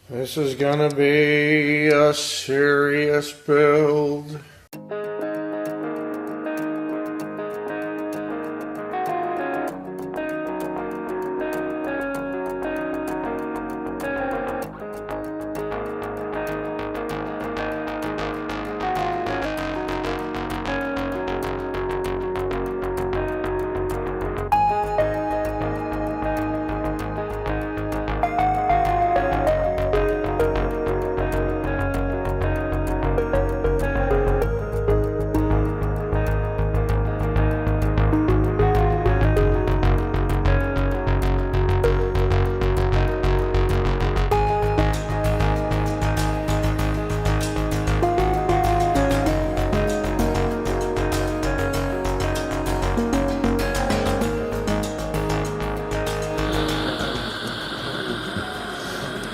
This is gonna be a serious build.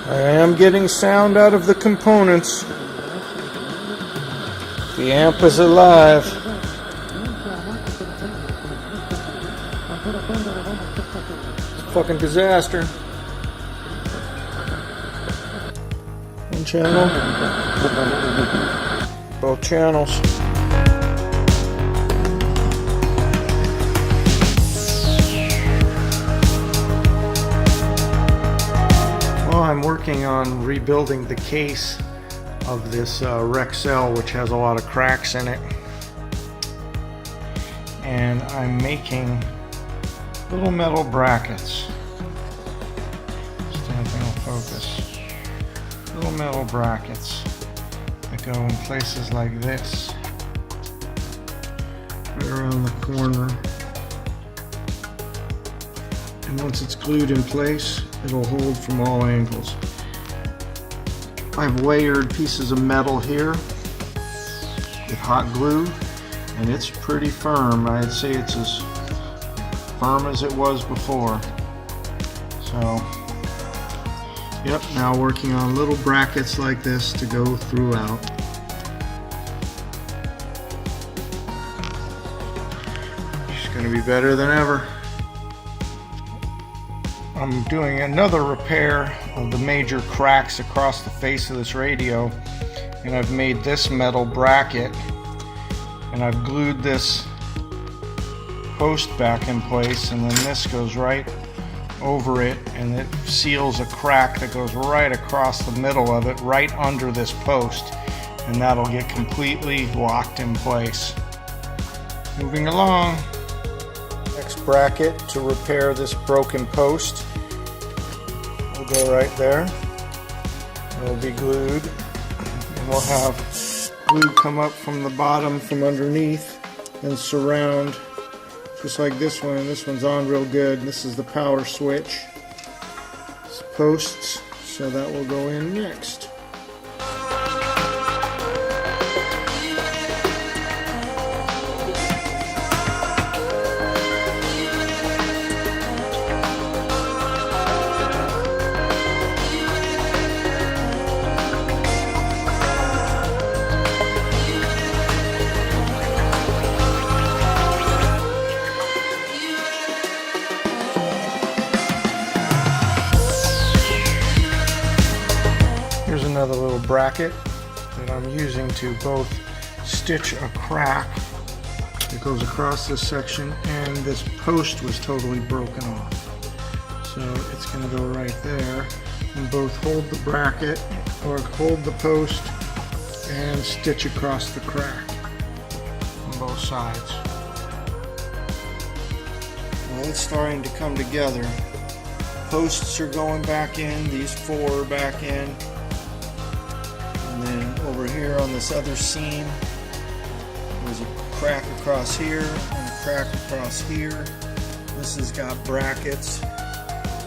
I am getting sound out of the components. The amp is alive. It's a fucking disaster. One channel. Both channels. I'm working on rebuilding the case of this Rexcel, which has a lot of cracks in it, and I'm making little metal brackets. Standing on focus. Little metal brackets that go in places like this, right around the corner. And once it's glued in place, it'll hold from all angles. I've layered pieces of metal here with hot glue, and it's pretty firm. I'd say it's as firm as it was before. So, yep, now working on little brackets like this to go throughout. It's going to be better than ever. I'm doing another repair of the major cracks across the face of this radio, and I've made this metal bracket, and I've glued this post back in place, and then this goes right over it, and it seals a crack that goes right across the middle of it, right under this post, and that'll get completely locked in place. Moving along. Next bracket to repair this broken post will go right there. It'll be glued, and we'll have glue come up from the bottom from underneath and surround, just like this one. This one's on real good. This is the power switch. It's posts, so that will go in next. Here's another little bracket that I'm using to both stitch a crack that goes across this section, and this post was totally broken off. So it's going to go right there and both hold the bracket or hold the post and stitch across the crack on both sides. Well, it's starting to come together. Posts are going back in, these four are back in. And then over here on this other seam, there's a crack across here and a crack across here. This has got brackets,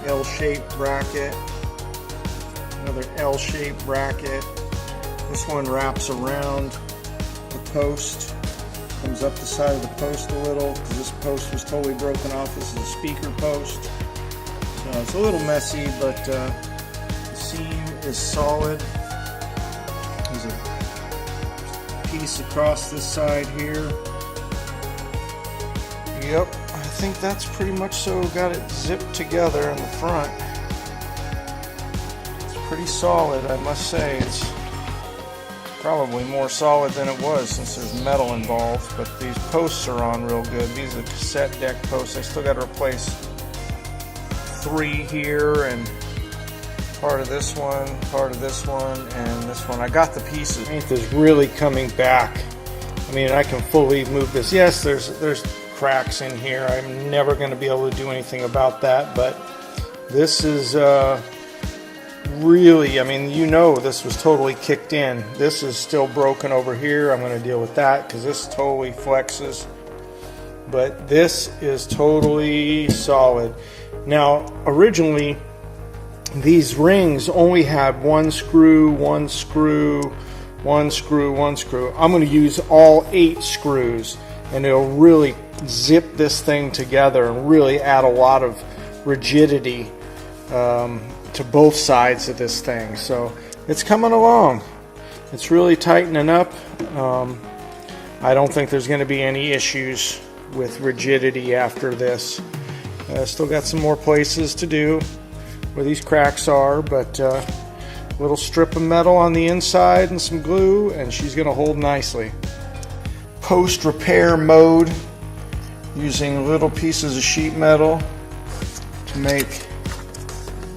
L-shaped bracket, another L-shaped bracket. This one wraps around the post, comes up the side of the post a little, because this post was totally broken off. This is a speaker post. So it's a little messy, but the seam is solid. There's a piece across this side here. Yep, I think that's pretty much so. Got it zipped together in the front. It's pretty solid, I must say. It's probably more solid than it was since there's metal involved, but these posts are on real good. These are cassette deck posts. I still got to replace 3 here, and part of this one, and this one. I got the pieces. Paint is really coming back. I mean, I can fully move this. Yes, there's cracks in here. I'm never going to be able to do anything about that, but this is really, I mean, you know, this was totally kicked in. This is still broken over here. I'm going to deal with that because this totally flexes, but this is totally solid. Now, originally, these rings only had 1 screw, 1 screw, 1 screw, 1 screw. I'm going to use all 8 screws, and it'll really zip this thing together and really add a lot of rigidity to both sides of this thing. So it's coming along. It's really tightening up. I don't think there's going to be any issues with rigidity after this. Still got some more places to do where these cracks are, but a little strip of metal on the inside and some glue, and she's going to hold nicely. Post repair mode, using little pieces of sheet metal to make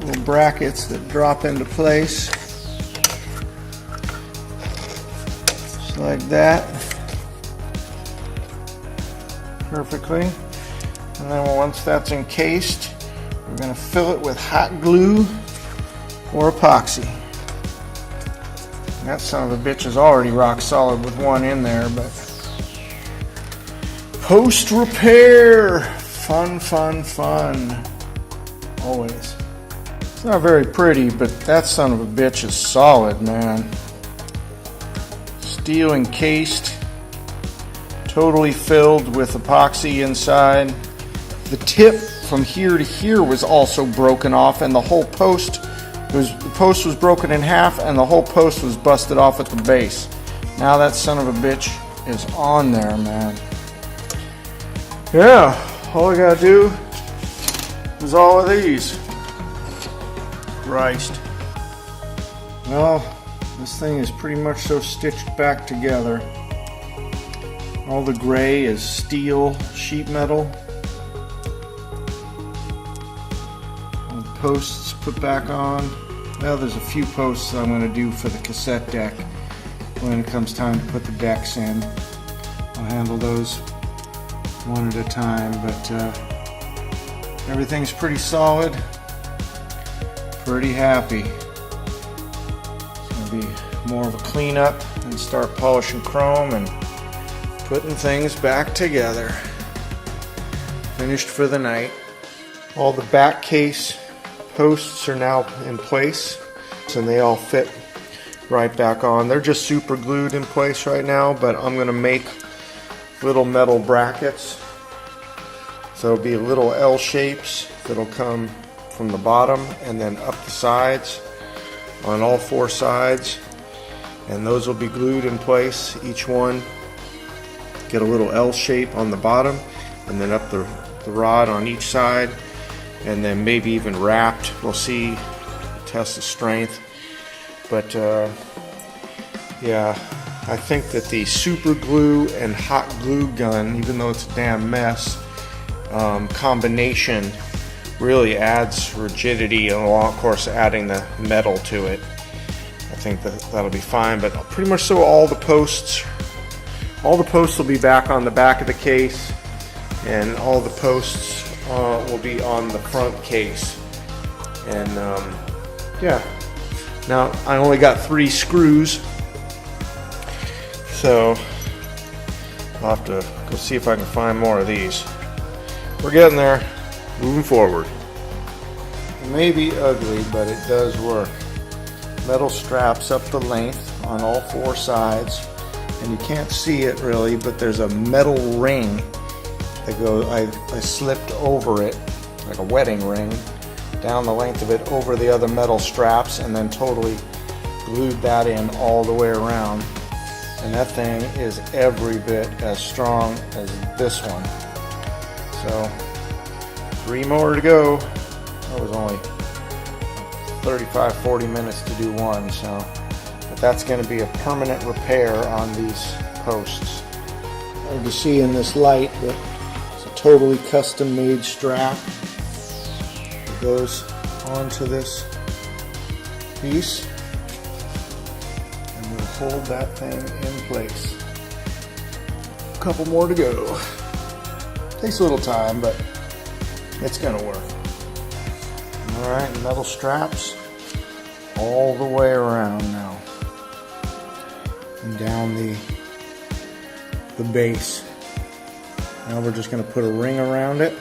little brackets that drop into place, just like that, perfectly. And then once that's encased, we're going to fill it with hot glue or epoxy. That son of a bitch is already rock solid with one in there, but post repair, fun, fun, fun, always. It's not very pretty, but that son of a bitch is solid, man. Steel encased, totally filled with epoxy inside. The tip from here to here was also broken off, and the whole post was broken in half, and the whole post was busted off at the base. Now that son of a bitch is on there, man. Yeah, all I gotta do is all of these. Christ. Well, this thing is pretty much so stitched back together. All the gray is steel sheet metal. All the posts put back on. Well, there's a few posts that I'm going to do for the cassette deck when it comes time to put the decks in. I'll handle those one at a time, but everything's pretty solid. Pretty happy. It's going to be more of a cleanup and start polishing chrome and putting things back together. Finished for the night. All the back case posts are now in place, and they all fit right back on. They're just super glued in place right now, but I'm going to make little metal brackets. So it'll be little L shapes that'll come from the bottom and then up the sides on all 4 sides, and those will be glued in place. Each one get a little L shape on the bottom, and then up the rod on each side, and then maybe even wrapped. We'll see, test the strength, but yeah, I think that the super glue and hot glue gun, even though it's a damn mess, combination really adds rigidity, and of course adding the metal to it. I think that'll be fine, but pretty much so all the posts will be back on the back of the case, and all the posts will be on the front case. And yeah, now I only got 3 screws, so I'll have to go see if I can find more of these. We're getting there. Moving forward. It may be ugly, but it does work. Metal straps up the length on all 4 sides, and you can't see it really, but there's a metal ring that goes. I slipped over it like a wedding ring down the length of it over the other metal straps, and then totally glued that in all the way around. And that thing is every bit as strong as this one. So 3 more to go. That was only 35-40 minutes to do one, so but that's going to be a permanent repair on these posts. You can see in this light that it's a totally custom made strap that goes onto this piece and will hold that thing in place. A couple more to go. Takes a little time, but it's gonna work. Alright, metal straps all the way around now. And down the base. Now we're just gonna put a ring around it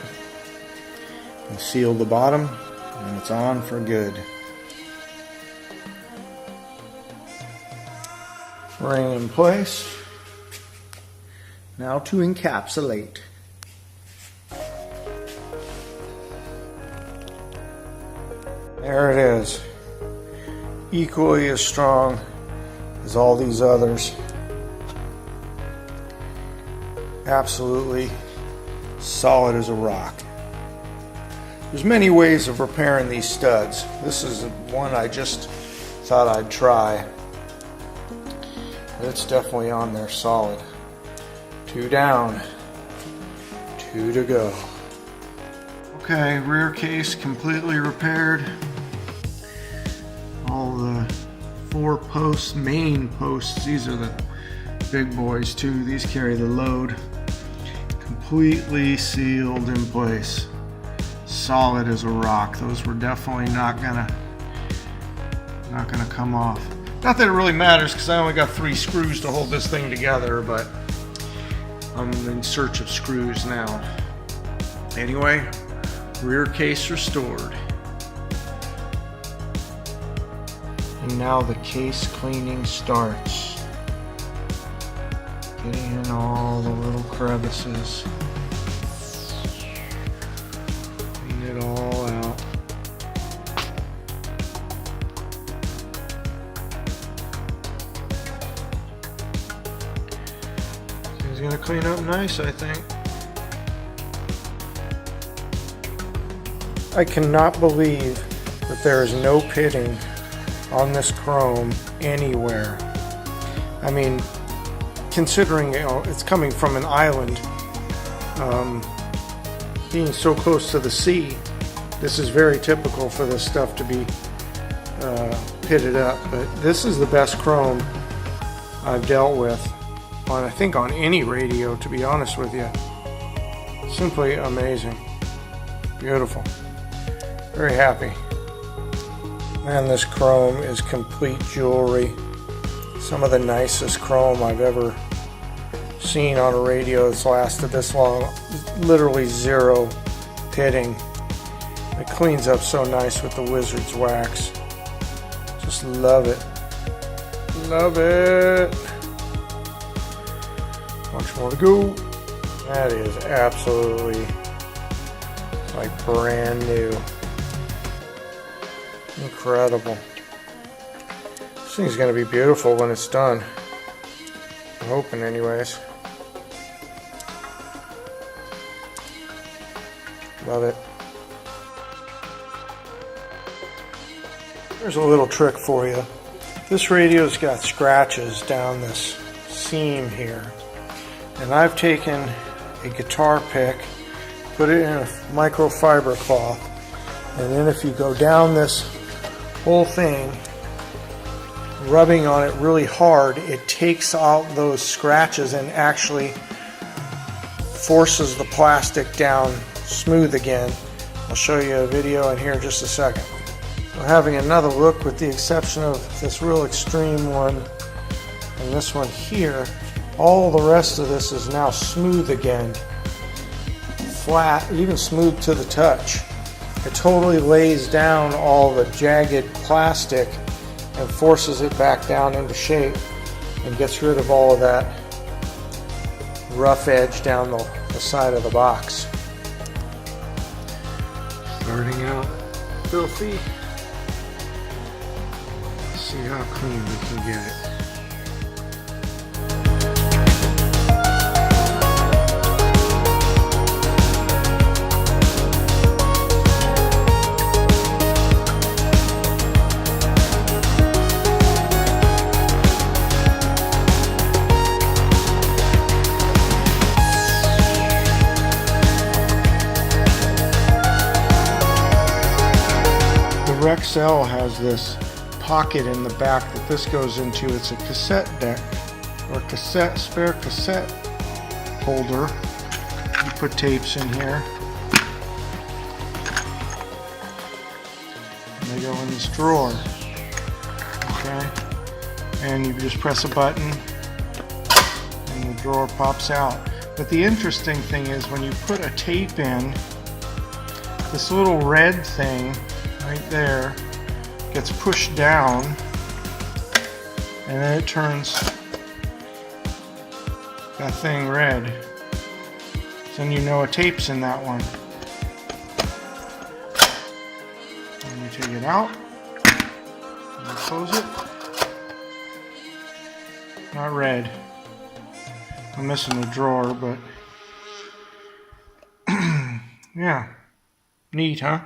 and seal the bottom, and it's on for good. Ring in place. Now to encapsulate. There it is. Equally as strong as all these others. Absolutely solid as a rock. There's many ways of repairing these studs. This is one I just thought I'd try. It's definitely on there solid. 2 down, 2 to go. Okay, rear case completely repaired. All the 4 posts, main posts, these are the big boys too. These carry the load. Completely sealed in place. Solid as a rock. Those were definitely not gonna come off. Not that it really matters because I only got 3 screws to hold this thing together, but I'm in search of screws now. Anyway, rear case restored. And now the case cleaning starts. Getting in all the little crevices. Clean it all out. It's gonna clean up nice, I think. I cannot believe that there is no pitting on this chrome anywhere. I mean, considering it's coming from an island, being so close to the sea, this is very typical for this stuff to be pitted up. But this is the best chrome I've dealt with on, I think, on any radio, to be honest with you. Simply amazing. Beautiful. Very happy. And this chrome is complete jewelry. Some of the nicest chrome I've ever seen on a radio that's lasted this long. Literally 0 pitting. It cleans up so nice with the Wizard's wax. Just love it. Love it. Much more to go. That is absolutely like brand new. Incredible. This thing's going to be beautiful when it's done. I'm hoping anyways. Love it. There's a little trick for you. This radio's got scratches down this seam here. And I've taken a guitar pick, put it in a microfiber cloth, and then if you go down this whole thing, rubbing on it really hard, it takes out those scratches and actually forces the plastic down smooth again. I'll show you a video in here in just a second. So having another look, with the exception of this real extreme one and this one here, all the rest of this is now smooth again. Flat, even smooth to the touch. It totally lays down all the jagged plastic and forces it back down into shape and gets rid of all of that rough edge down the side of the box. Starting out filthy. Let's see how clean we can get it. Rexcel has this pocket in the back that this goes into. It's a cassette deck or spare cassette holder. You put tapes in here and they go in this drawer. Okay, and you just press a button and the drawer pops out. But the interesting thing is when you put a tape in, this little red thing right there gets pushed down and then it turns that thing red. So then you know a tape's in that one. And you take it out and you close it. Not red. I'm missing a drawer, but yeah, neat, huh?